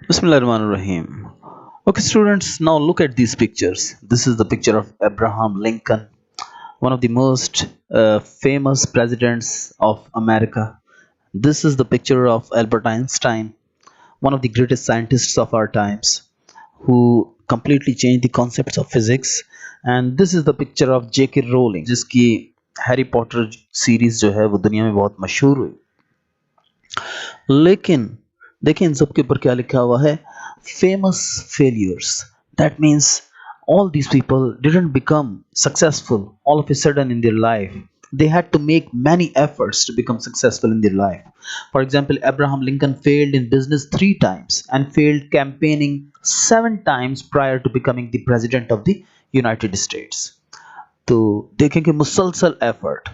Bismillahirrahmanirrahim. Okay, students, now look at these pictures. This is the picture of Abraham Lincoln, one of the most famous presidents of America. This is the picture of Albert Einstein, one of the greatest scientists of our times, who completely changed the concepts of physics. And this is the picture of J.K. Rowling, जिसकी Harry Potter series जो है वो दुनिया में बहुत मशहूर हुई। लेकिन देखिए इन सब के ऊपर क्या लिखा हुआ है, famous failures. That means all these people didn't become successful all of a sudden in their life. They had to make many efforts to become successful in their life. For example, Abraham Lincoln failed in business 3 times and failed campaigning 7 times prior to becoming the president of the United States. तो देखें कि मुसलसल effort,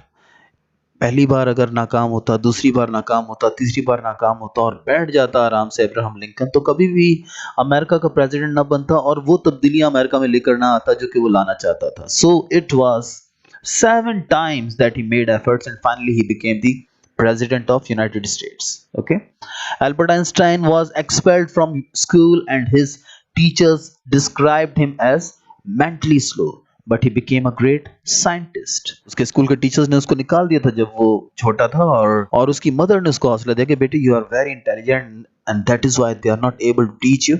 पहली बार अगर नाकाम होता, दूसरी बार नाकाम होता, तीसरी बार नाकाम होता और बैठ जाता आराम से अब्राहम लिंकन, तो कभी भी अमेरिका का प्रेसिडेंट ना बनता और वो तब्दीलियां अमेरिका में लेकर ना आता जो कि वो लाना चाहता था। So it was 7 times that he made efforts and finally he became the president of United States. Okay, Albert Einstein was expelled from school and his teachers described him as mentally slow, but he became a great scientist. उसके school के teachers ने उसको निकाल दिया था जब वो छोटा था, और उसकी मदर ने उसको हौसला दिया कि बेटे you are very intelligent and that is why they are not able to teach you.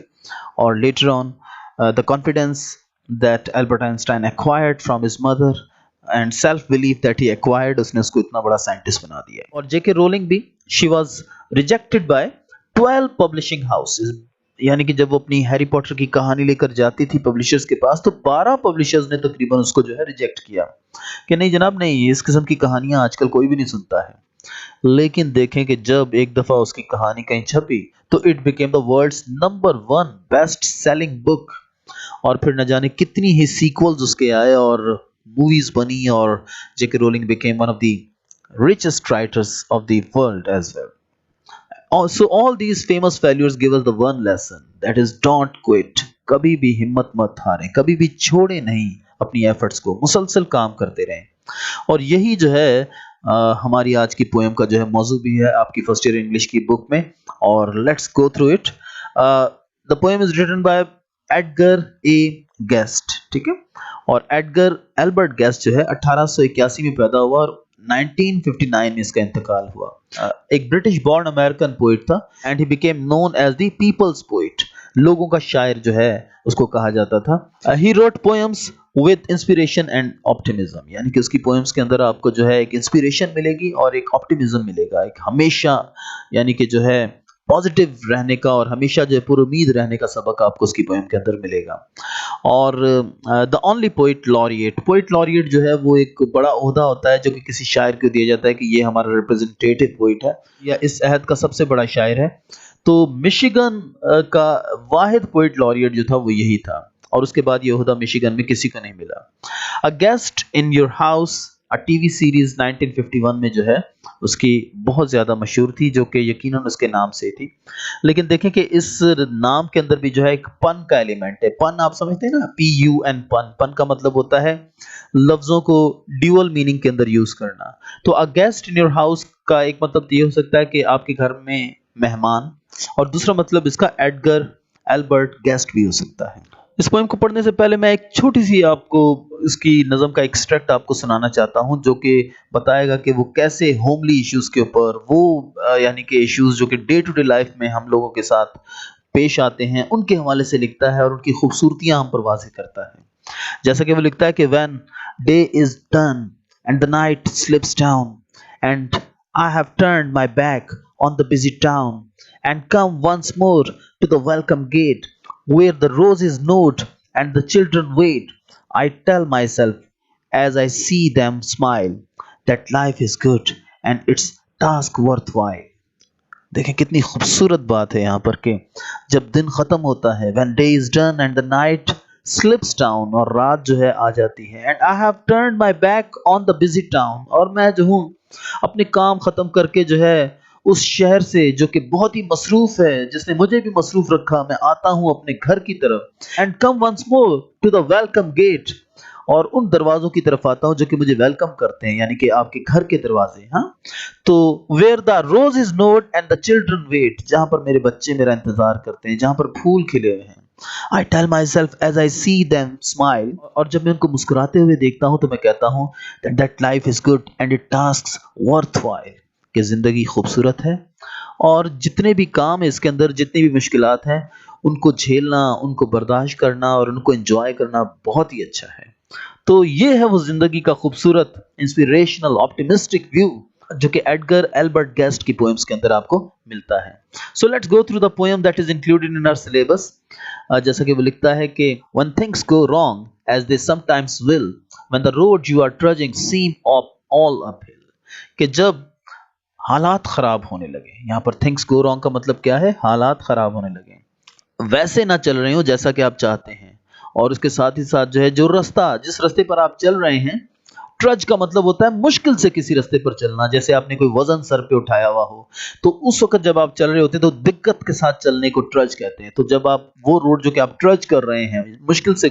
और later on the confidence that Albert Einstein acquired from his mother and self belief that he acquired, उसने उसको इतना बड़ा scientist बना दिया। और JK Rowling भी, she was rejected by 12 publishing houses. यानी कि जब वो अपनी हैरी पॉटर की कहानी लेकर जाती थी पब्लिशर्स के पास, तो 12 पब्लिशर्स ने तकरीबन उसको जो है रिजेक्ट किया कि नहीं जनाब, नहीं, इस किस्म की कहानियां आजकल कोई भी नहीं सुनता है। लेकिन देखें कि जब एक दफा उसकी कहानी कहीं छपी तो it became the world's number 1 best selling book, और फिर न जाने कितनी ही सीक्वल्स उसके आए और मूवीज बनी, और JK Rowling became one of the richest writers of the world as well. So all these famous failures give us the one lesson, that is don't quit. कभी भी हिम्मत मत हारें, कभी भी छोड़े नहीं अपनी एफर्ट्स को, मुसलसल काम करते रहें। और यही जो है हमारी आज की पोएम का जो है मौजू भी है आपकी फर्स्ट ईयर इंग्लिश की बुक में, और let's go through it. The poem is written by Edgar A Guest, ठीक है। और एडगर एल्बर्ट गेस्ट जो है 1881 में पैदा हुआ और 1959 में इसका इंतकाल हुआ। एक ब्रिटिश बॉर्न अमेरिकन पोइट था and he became known as the people's poet, लोगों का शायर जो है उसको कहा जाता था। He wrote poems with inspiration and optimism, यानी कि उसकी पोएम्स के अंदर आपको जो है एक इंस्पिरेशन मिलेगी और एक ऑप्टिमिज्म मिलेगा, एक हमेशा यानी कि जो है पॉजिटिव रहने का और हमेशा जो है पुरुमीद रहने का सबक आपको उसकी पोएम के अंदर मिलेगा। और द ओनली पोइट लॉरिएट जो है वो एक बड़ा ओहदा होता है जो कि किसी शायर को दिया जाता है कि ये हमारा रिप्रेजेंटेटिव पोइट है या इस अहद का सबसे बड़ा शायर है। तो मिशिगन का वाहिद पोइट लॉरिएट जो था वो यही था, और उसके बाद ये ओहदा मिशिगन में किसी को नहीं मिला। A guest in your house, a TV series 1951 में जो है उसकी बहुत ज़्यादा मशहूर थी, जो कि यकीनन उसके नाम से थी। लेकिन देखें कि इस नाम के अंदर भी जो है एक पन का एलिमेंट है। पन आप समझते हैं ना, PUN, पन। पन का मतलब होता है लफ्ज़ों को ड्यूअल मीनिंग के अंदर यूज़ करना। तो a guest in your house का एक मतलब ये हो सकता है कि आपके घर में मेहमान, और दूसरा मतलब इसका एडगर एल्बर्ट गेस्ट भी हो सकता है। इस पोएम को पढ़ने से पहले मैं एक छोटी सी आपको इसकी नज़म का एक्सट्रैक्ट आपको सुनाना चाहता हूं, जो कि बताएगा कि वो कैसे होमली इश्यूज के ऊपर वो यानी कि इश्यूज जो कि डे टू डे लाइफ में हम लोगों के साथ पेश आते हैं उनके हवाले से लिखता है और उनकी खूबसूरतियां हम पर वाज़ेह करता है। जैसा कि वो लिखता है कि when day is done and the night slips down and I have turned my back on the busy town and come once more to the welcome gate where the roses nod and the children wait, I tell myself as I see them smile that life is good and its task worthwhile. देखें कितनी खूबसूरत बात है यहाँ पर कि जब दिन ख़त्म होता है, when day is done and the night slips down, और रात जो है आ जाती है, and I have turned my back on the busy town, और मैं जो हूँ अपने काम ख़त्म करके जो है उस शहर से जो कि बहुत ही मसरूफ है, जिसने मुझे भी मसरूफ रखा, मैं आता हूँ अपने घर की तरफ। And come once more to the welcome gate, और उन दरवाज़ों की तरफ आता हूँ जो कि मुझे वेलकम करते हैं, यानी कि आपके घर के दरवाज़े, हाँ? तो where the roses nod and the children wait, जहाँ पर मेरे बच्चे मेरा इंतज़ार करते हैं, जहाँ पर फूल खिले हुए हैं। I tell myself as I see them smile, और जब मैं उनको मुस्कुराते हुए देखता हूँ तो मैं कहता हूँ that life is good and it tasks worthwhile, कि जिंदगी खूबसूरत है और जितने भी काम है इसके अंदर, जितनी भी मुश्किलात हैं, उनको झेलना, उनको बर्दाश्त करना और उनको एंजॉय करना बहुत ही अच्छा है। तो ये है वो जिंदगी का खूबसूरत इंस्पिरेशनल ऑप्टिमिस्टिक व्यू जो कि एडगर एल्बर्ट गेस्ट की पोएम्स के अंदर आपको मिलता है। So let's go through the poem that is included in our syllabus. जैसा कि वो लिखता है कि when things go wrong as they sometimes will, when the road you are trudging seem all uphill, कि जब हालात खराब होने लगे, यहाँ पर थिंग्स गो रॉन्ग का मतलब क्या है? हालात खराब होने लगे, वैसे ना चल रहे हो जैसा कि आप चाहते हैं, और उसके साथ ही साथ जो है, जो रास्ता, जिस रास्ते पर आप चल रहे हैं, ट्रज का मतलब होता है मुश्किल से किसी रास्ते पर चलना, जैसे आपने कोई वजन सर पे उठाया हुआ हो, तो उस वक्त जब आप चल रहे होते हैं तो दिक्कत के साथ चलने को ट्रज कहते हैं। तो जब आप वो रोड जो कि आप ट्रज कर रहे हैं, मुश्किल से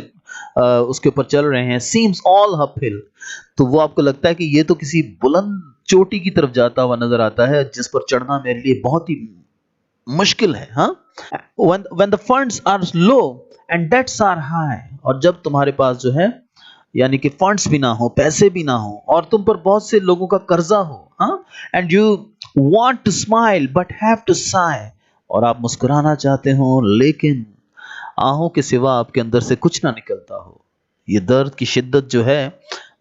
उसके ऊपर चल रहे हैं, सीम्स ऑल अपहिल, तो वो आपको लगता है कि ये तो किसी बुलंद चोटी की तरफ जाता हुआ नजर आता है, जिस पर चढ़ना मेरे लिए बहुत ही मुश्किल है, हाँ? when the funds are low and debts are high, और जब तुम्हारे पास जो है, यानी कि फंड्स भी ना हो, पैसे भी ना हो, और तुम पर बहुत से लोगों का कर्जा हो, हाँ? And you want to smile but have to sigh, और आप मुस्कुराना चाहते हो लेकिन आहों के सिवा आपके अंदर से कुछ ना निकलता हो। ये दर्द की शिद्दत जो है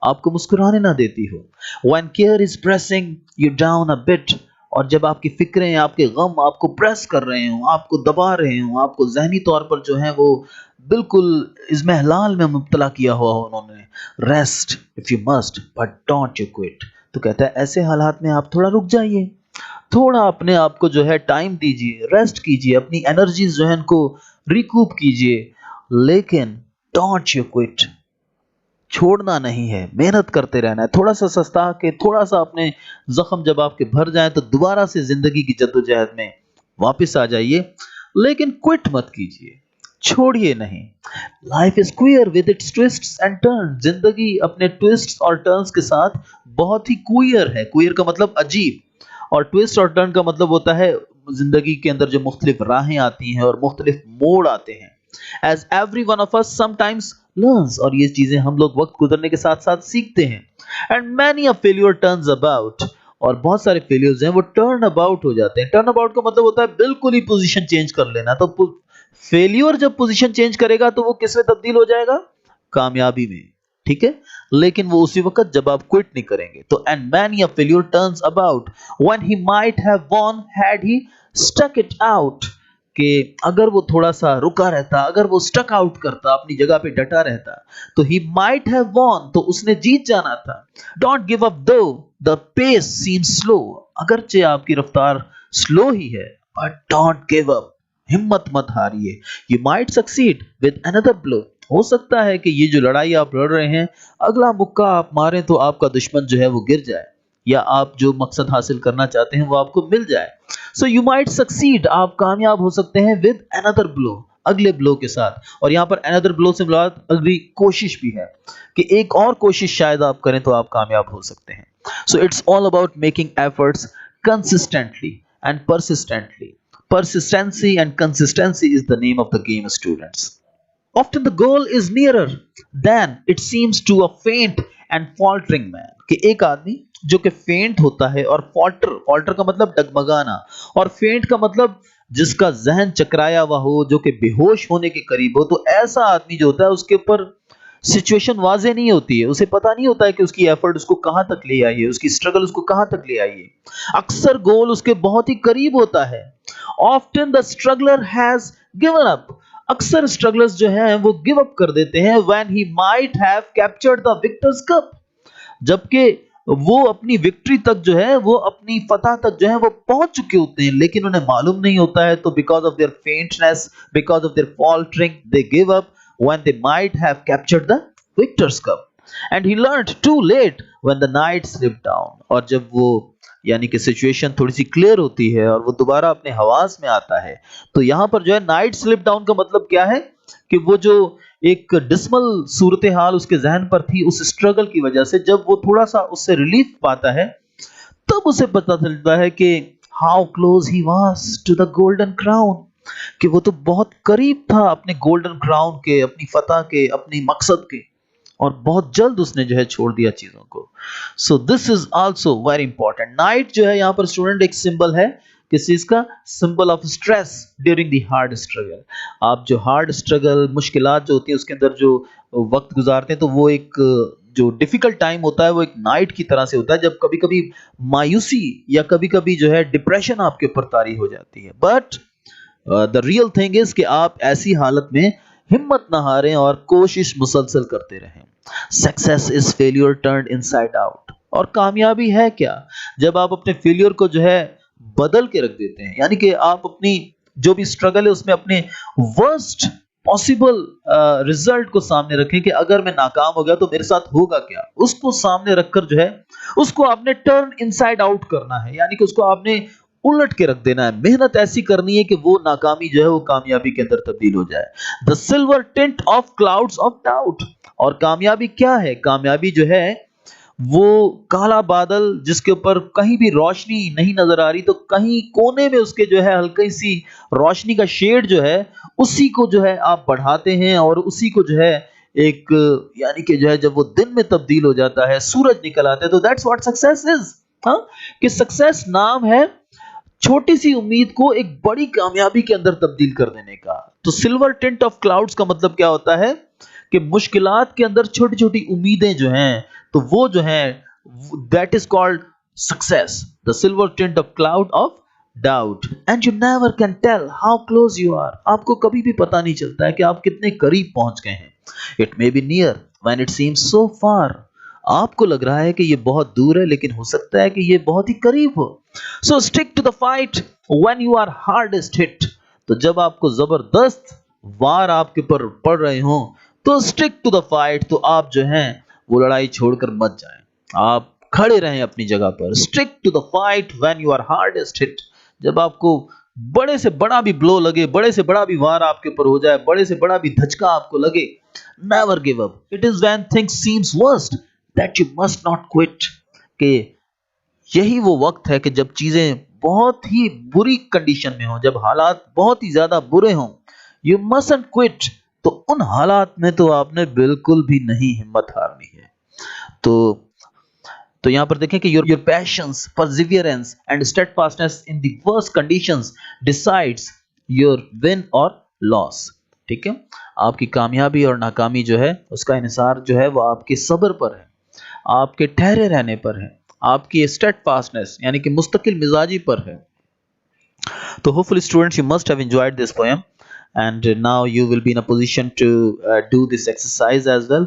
आपको मुस्कुराने ना देती हो। When care is pressing you down a bit, और जब आपकी फिक्रें, आपके गम आपको प्रेस कर रहे हो, आपको दबा रहे हो, आपको जहनी तौर पर जो है वो बिल्कुल इस महलाल में मुब्तला किया हुआ हो उन्होंने, rest if you must but don't you quit, तो कहता है ऐसे हालात में आप थोड़ा रुक जाइए, थोड़ा अपने आप को जो है टाइम दीजिए, रेस्ट कीजिए, अपनी एनर्जीज जो है उनको रिकूप कीजिए, लेकिन डोंट यू क्विट, छोड़ना नहीं है, मेहनत करते रहना है, थोड़ा सा सस्ता के, थोड़ा सा अपने जख्म जब आपके भर जाएं तो दोबारा से जिंदगी की जद्दोजहद में वापस आ जाइए, लेकिन क्विट मत कीजिए, छोड़िए नहीं। Life is queer with its twists and turns, जिंदगी अपने ट्विस्ट्स और टर्न्स के साथ बहुत ही क्वियर है। क्वियर का मतलब अजीब, और ट्विस्ट और टर्न का मतलब होता है जिंदगी के अंदर जो मुख्तलिफ राहें आती हैं और मुख्तलिफ मोड़ आते हैं। As every one of us sometimes learns, और ये चीजें हम लोग वक्त गुजरने के साथ साथ सीखते हैं। And many a failure turns about, और बहुत सारे फेलियर्स हैं वो टर्न अबाउट हो जाते हैं। टर्न अबाउट का मतलब होता है बिल्कुल ही पोजीशन चेंज कर लेना। तो फेलियर जब पोजीशन चेंज करेगा तो वो किस में तब्दील हो जाएगा? कामयाबी में, ठीक है? लेकिन वो उसी वक्त जब आप क्विट नहीं करेंगे। तो and many a failure turns about when he might have won had he stuck it out, कि अगर वो थोड़ा सा रुका रहता, अगर वो स्टक आउट करता, अपनी जगह पे डटा रहता, तो ही माइट हैव वॉन, तो उसने जीत जाना था। डोंट गिव अप दो द पेस सीम्स स्लो, अगरचे आपकी रफ्तार स्लो ही है, बट डोंट गिव अप, हिम्मत मत हारिए। You might succeed with another blow, हो सकता है कि ये जो लड़ाई आप लड़ रहे हैं, अगला मुक्का आप मारें तो आपका दुश्मन जो है वो गिर जाए, या आप जो मकसद हासिल करना चाहते हैं वो आपको मिल जाए। सो यू माइट सक्सीड, आप कामयाब हो सकते हैं विद अनदर ब्लो, अगले ब्लो के साथ। और यहाँ पर अनदर ब्लो से मुराद अगली कोशिश भी है, कि एक और कोशिश शायद आप करें तो आप कामयाब हो सकते हैं। So it's all about making efforts consistently and persistently. Persistency and consistency is the name of the game, students. Often the goal is nearer than it seems to a faint and faltering man, कि एक आदमी जो कि फेंट होता है, और falter का मतलब डगमगाना, और फेंट का मतलब जिसका जहन चकराया हुआ हो, जो कि बेहोश होने के करीब हो, तो ऐसा आदमी जो होता है उसके ऊपर सिचुएशन वाजे नहीं होती है, उसे पता नहीं होता है कि उसकी एफर्ट उसको कहां तक ले आई है, उसकी स्ट्रगल उसको कहां तक ले आई है। अक्सर गोल उसके बहुत ही करीब होता है। Often the struggler has given up, अक्सर स्ट्रगलर्स जो हैं वो गिव अप कर देते हैं। When he might have captured the Victus cup, जबकि वो अपनी विक्ट्री तक जो है, वो अपनी फतह तक जो है वो पहुंच चुके होते हैं, लेकिन उन्हें मालूम नहीं होता है। तो because of their faintness, because of their faltering, they give up when they might have captured the victor's cup, and he learned too late when the night slipped down, और जब वो यानी कि सिचुएशन थोड़ी सी क्लियर होती है और वो दोबारा अपने हवास में आता है, तो यहाँ पर जो है नाइट स्लिप डाउन का मतलब क्या है? कि वो जो एक डिस्मल सूरत हाल उसके जहन पर थी उस स्ट्रगल की वजह से, जब वो थोड़ा सा उससे रिलीफ पाता है तब उसे पता चलता है कि how close he was to the golden crown, कि वो तो बहुत करीब था अपने गोल्डन क्राउन के, अपनी फतह के, अपनी मकसद के, और बहुत जल्द उसने जो है छोड़ दिया चीजों को। So this is also very important. Night जो है यहाँ पर स्टूडेंट एक सिंबल है, किस चीज का? Symbol of stress during the hard struggle. आप जो हार्ड स्ट्रगल, मुश्किलात जो होती है उसके अंदर जो वक्त गुजारते हैं, तो वो एक जो डिफिकल्ट टाइम होता है वो एक नाइट की तरह से होता है, जब कभी कभी मायूसी या कभी कभी जो है डिप्रेशन आपके ऊपर तारी हो जाती है। But the real thing is कि आप ऐसी हालत में हिम्मत ना हारें और कोशिश मुसलसल करते रहें। Success is failure turned inside out. और कामयाबी है क्या? जब आप अपने फेल्यूर को जो है बदल के रख देते हैं, यानी कि आप अपनी जो भी स्ट्रगल है उसमें अपने वर्स्ट पॉसिबल रिजल्ट को सामने रखें कि अगर मैं नाकाम हो गया तो मेरे साथ होगा क्या, उसको सामने रखकर जो है उसको आपने टर्न इनसाइड आउट करना है, यानी कि उसको आपने उलट के रख देना है। मेहनत ऐसी करनी है कि वो नाकामी जो है वो कामयाबी के अंदर तब्दील हो जाए। The silver tint of clouds of doubt. और कामयाबी क्या है? कामयाबी जो है वो काला बादल जिसके ऊपर कहीं भी रोशनी नहीं नजर आ रही, तो कहीं कोने में उसके जो है हल्की सी रोशनी का शेड जो है उसी को जो है आप बढ़ाते हैं, और उसी को जो है एक, यानी कि जो है जब वो दिन में तब्दील हो जाता है, सूरज निकल आता है, तो दैट्स व्हाट सक्सेस इज। हाँ, कि सक्सेस नाम है छोटी सी उम्मीद को एक बड़ी कामयाबी के अंदर तब्दील कर देने का। तो सिल्वर टिंट ऑफ क्लाउड्स का मतलब क्या होता है कि मुश्किलात के अंदर छोटी छोटी उम्मीदें जो हैं, तो वो जो हैं, that is called success. The silver tint of cloud of doubt. And you never can tell how close you are. आपको कभी भी पता नहीं चलता है कि आप कितने करीब पहुंच गए हैं। It may be near when it seems so far. आपको लग रहा है कि ये बहुत दूर है, लेकिन हो सकता है कि ये बहुत ही करीब हो। So stick to the fight when you are hardest hit. तो जब आपको जबरदस्त वार आपके ऊपर पड़ रहे हो, तो स्टिक टू द फाइट, तो आप जो हैं वो लड़ाई छोड़कर मत जाएं, आप खड़े रहें अपनी जगह पर। Stick to the fight when you are hardest hit. जब आपको बड़े से बड़ा भी ब्लो लगे, बड़े से बड़ा भी वार आपके ऊपर हो जाए, बड़े से बड़ा भी धचका आपको लगे, never give up. It is when things seems worst that you must not quit. कि यही वो वक्त है कि जब चीजें बहुत ही बुरी कंडीशन में हो, जब हालात बहुत ही ज्यादा बुरे हों, यू मस्टंट क्विट। तो उन हालात में तो आपने बिल्कुल भी नहीं हिम्मत हारनी है। तो यहाँ पर देखें कि your passions, Perseverance and steadfastness in the worst conditions decides your win और लॉस। ठीक है, आपकी कामयाबी और नाकामी जो है उसका इन्हिसार जो है वो आपके सब्र पर है, आपके ठहरे रहने पर है, आपकी स्टेडफास्टनेस यानी कि मुस्तकिल मिजाजी पर है। तो hopefully students you must have enjoyed this poem, and now you will be in a position to do this exercise as well.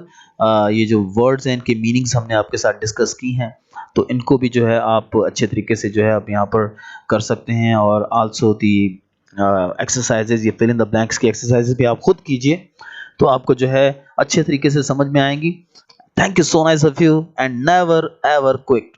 ये जो words हैं इनके meanings हमने आपके साथ डिस्कस की हैं, तो इनको भी जो है आप अच्छे तरीके से जो है आप यहाँ पर कर सकते हैं। और also the exercises, ये fill in the blanks की exercises भी आप खुद कीजिए, तो आपको जो है अच्छे तरीके से समझ में आएंगी। Thank you so nice of you, and never ever quit.